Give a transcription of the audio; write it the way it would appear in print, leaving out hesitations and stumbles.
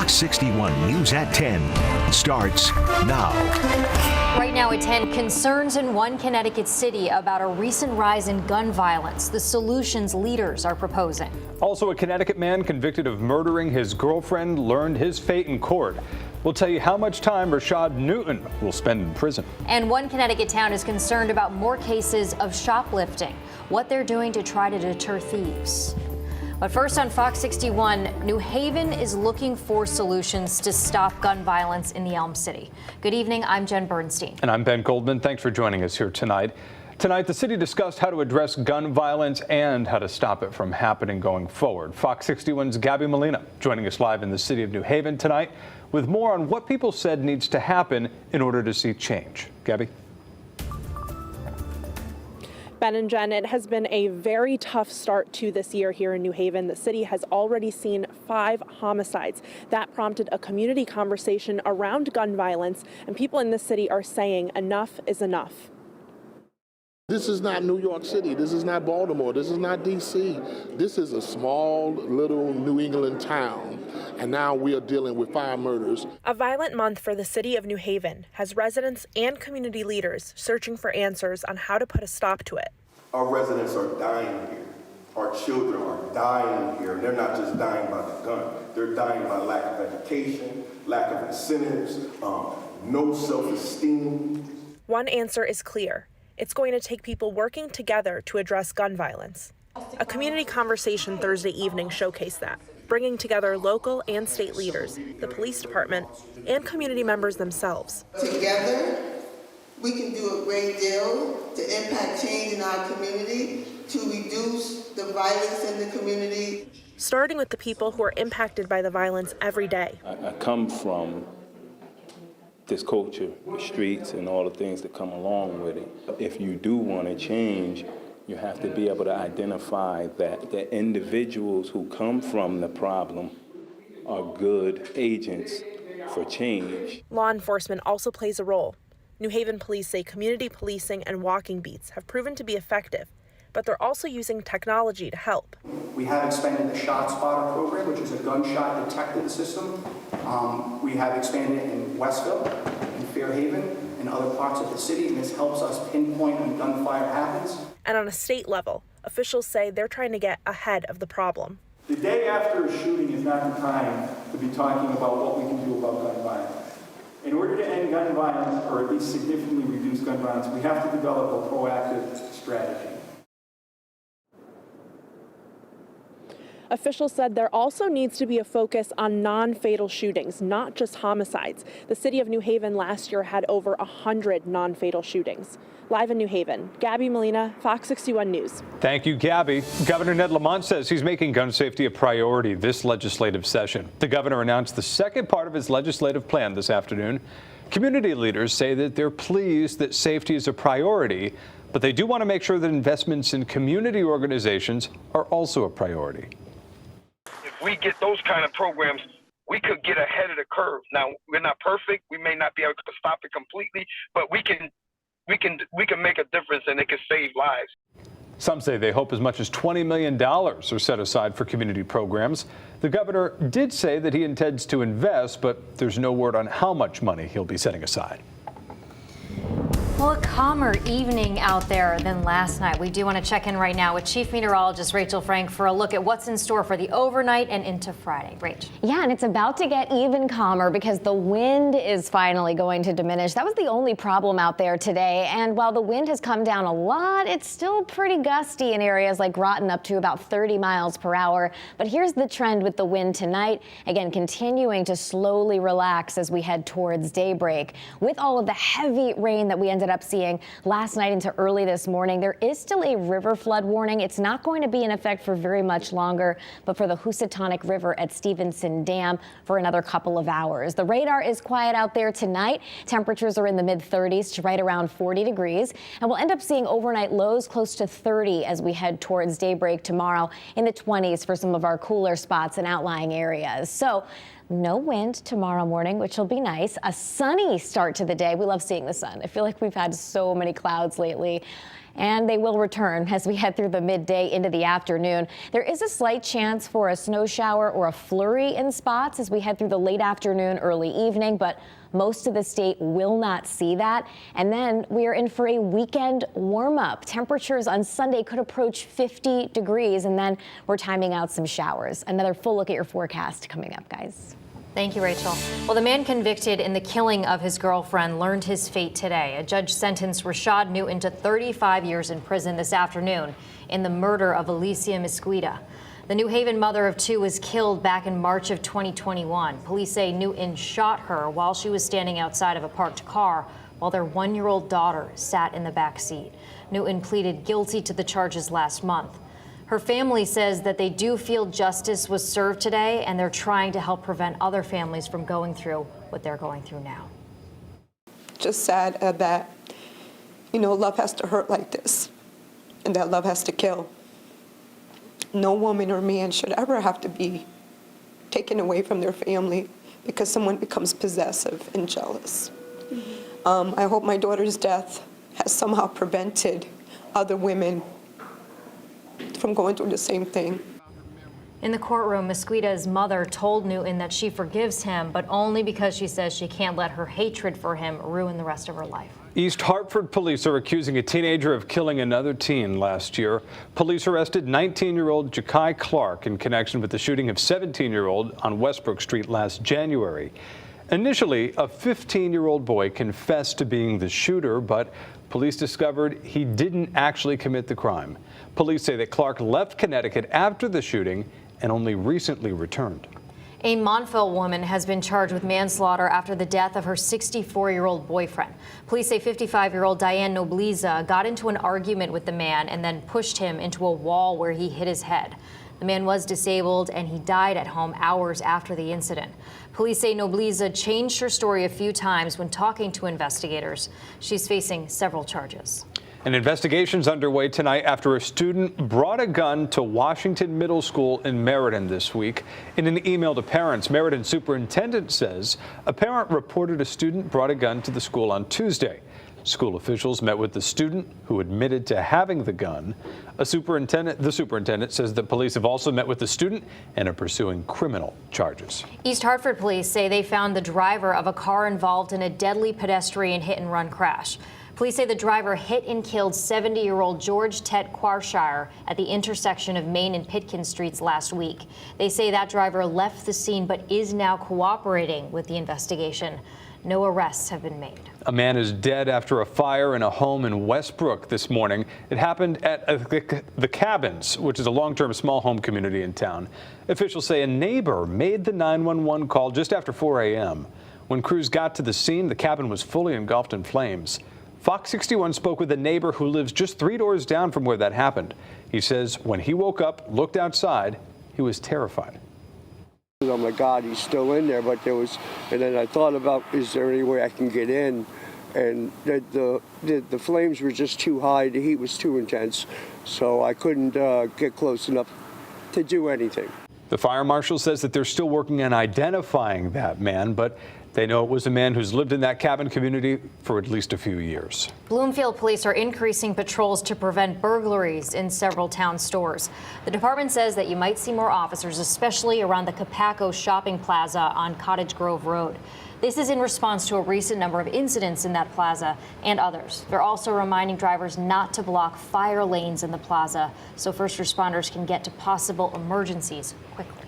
Fox 61 News at 10 starts now. Right now at 10, concerns in one Connecticut city about a recent rise in gun violence. The solutions leaders are proposing. Also, a Connecticut man convicted of murdering his girlfriend learned his fate in court. We'll tell you how much time Rashad Newton will spend in prison. And one Connecticut town is concerned about more cases of shoplifting, what they're doing to try to deter thieves. But first on Fox 61, New Haven is looking for solutions to stop gun violence in the Elm City. Good evening, I'm Jen Bernstein. And I'm Ben Goldman. Thanks for joining us here tonight. Tonight, the city discussed how to address gun violence and how to stop it from happening going forward. Fox 61's Gabby Molina joining us live in the city of New Haven tonight with more on what people said needs to happen in order to see change. Gabby? Ben and Jen, it has been a very tough start to this year here in New Haven. The city has already seen 5 homicides. That prompted a community conversation around gun violence, and people in this city are saying enough is enough. This is not New York City. This is not Baltimore. This is not D.C. This is a small little New England town, and now we are dealing with 5 murders. A violent month for the city of New Haven has residents and community leaders searching for answers on how to put a stop to it. Our residents are dying here. Our children are dying here. They're not just dying by the gun. They're dying by lack of education, lack of incentives, no self-esteem. One answer is clear. It's going to take people working together to address gun violence. A community conversation Thursday evening showcased that, bringing together local and state leaders, the police department, and community members themselves. Together, we can do a great deal to impact change in our community, to reduce the violence in the community. Starting with the people who are impacted by the violence every day. I come from this culture, the streets, and all the things that come along with it. If you do want to change, you have to be able to identify that the individuals who come from the problem are good agents for change. Law enforcement also plays a role. New Haven police say community policing and walking beats have proven to be effective, but they're also using technology to help. We have expanded the Shot Spotter program, which is a gunshot detective system. We have expanded it in Westville, in Fairhaven, and other parts of the city, and this helps us pinpoint when gunfire happens. And on a state level, officials say they're trying to get ahead of the problem. The day after a shooting is not the time to be talking about what we can do about gun violence. In order to end gun violence, or at least significantly reduce gun violence, we have to develop a proactive strategy. Officials said there also needs to be a focus on non-fatal shootings, not just homicides. The city of New Haven last year had over 100 non-fatal shootings. Live in New Haven, Gabby Molina, Fox 61 News. Thank you, Gabby. Governor Ned Lamont says he's making gun safety a priority this legislative session. The governor announced the second part of his legislative plan this afternoon. Community leaders say that they're pleased that safety is a priority, but they do want to make sure that investments in community organizations are also a priority. If we get those kind of programs, we could get ahead of the curve. Now, we're not perfect. We may not be able to stop it completely, but we can make a difference, and it can save lives. Some say they hope as much as $20 million are set aside for community programs. The governor did say that he intends to invest, but there's no word on how much money he'll be setting aside. Well, a calmer evening out there than last night. We do want to check in right now with Chief Meteorologist Rachel Frank for a look at what's in store for the overnight and into Friday. Rach. Yeah, and it's about to get even calmer because the wind is finally going to diminish. That was the only problem out there today. And while the wind has come down a lot, it's still pretty gusty in areas like Groton, up to about 30 miles per hour. But here's the trend with the wind tonight. Again, continuing to slowly relax as we head towards daybreak. With all of the heavy rain that we ended up seeing last night into early this morning, there is still a river flood warning. It's not going to be in effect for very much longer, but for the Housatonic River at Stevenson Dam for another couple of hours. The radar is quiet out there tonight. Temperatures are in the mid-30s to right around 40 degrees, and we'll end up seeing overnight lows close to 30 as we head towards daybreak tomorrow, in the 20s for some of our cooler spots and outlying areas. So no wind tomorrow morning, which will be nice. A sunny start to the day. We love seeing the sun. I feel like we've had so many clouds lately. And they will return as we head through the midday into the afternoon. There is a slight chance for a snow shower or a flurry in spots as we head through the late afternoon, early evening, but most of the state will not see that. And then we are in for a weekend warm up. Temperatures on Sunday could approach 50 degrees, and then we're timing out some showers. Another full look at your forecast coming up, guys. Thank you, Rachel. Well, the man convicted in the killing of his girlfriend learned his fate today. A judge sentenced Rashad Newton to 35 years in prison this afternoon in the murder of Alicia Mesquita. The New Haven mother of two was killed back in March of 2021. Police say Newton shot her while she was standing outside of a parked car while their one-year-old daughter sat in the back seat. Newton pleaded guilty to the charges last month. Her family says that they do feel justice was served today, and they're trying to help prevent other families from going through what they're going through now. Just sad that, love has to hurt like this, and that love has to kill. No woman or man should ever have to be taken away from their family because someone becomes possessive and jealous. I hope my daughter's death has somehow prevented other women from going through the same thing. In the courtroom, Mesquita's mother told Newton that she forgives him, but only because she says she can't let her hatred for him ruin the rest of her life. East Hartford police are accusing a teenager of killing another teen last year. Police arrested 19-year-old Ja'Kai Clark in connection with the shooting of 17-year-old on Westbrook Street last January. Initially, a 15-year-old boy confessed to being the shooter, but police discovered he didn't actually commit the crime. Police say that Clark left Connecticut after the shooting and only recently returned. A Montville woman has been charged with manslaughter after the death of her 64-year-old boyfriend. Police say 55-year-old Diane Nobliza got into an argument with the man and then pushed him into a wall where he hit his head. The man was disabled and he died at home hours after the incident. Police say Nobliza changed her story a few times when talking to investigators. She's facing several charges. An investigation's underway tonight after a student brought a gun to Washington Middle School in Meriden this week. In an email to parents, Meriden superintendent says a parent reported a student brought a gun to the school on Tuesday. School officials met with the student who admitted to having the gun. The superintendent says that police have also met with the student and are pursuing criminal charges. East Hartford police say they found the driver of a car involved in a deadly pedestrian hit-and-run crash. Police say the driver hit and killed 70-year-old George Tet Quarshire at the intersection of Main and Pitkin Streets last week. They say that driver left the scene but is now cooperating with the investigation. No arrests have been made. A man is dead after a fire in a home in Westbrook this morning. It happened at the Cabins, which is a long-term small home community in town. Officials say a neighbor made the 911 call just after 4 a.m. When crews got to the scene, the cabin was fully engulfed in flames. Fox 61 spoke with a neighbor who lives just 3 doors down from where that happened. He says when he woke up, looked outside, he was terrified. Oh my God, he's still in there, but and then I thought about, is there any way I can get in? And the flames were just too high, the heat was too intense, so I couldn't get close enough to do anything. The fire marshal says that they're still working on identifying that man, but they know it was a man who's lived in that cabin community for at least a few years. Bloomfield police are increasing patrols to prevent burglaries in several town stores. The department says that you might see more officers, especially around the Capaco shopping plaza on Cottage Grove Road. This is in response to a recent number of incidents in that plaza and others. They're also reminding drivers not to block fire lanes in the plaza so first responders can get to possible emergencies quickly.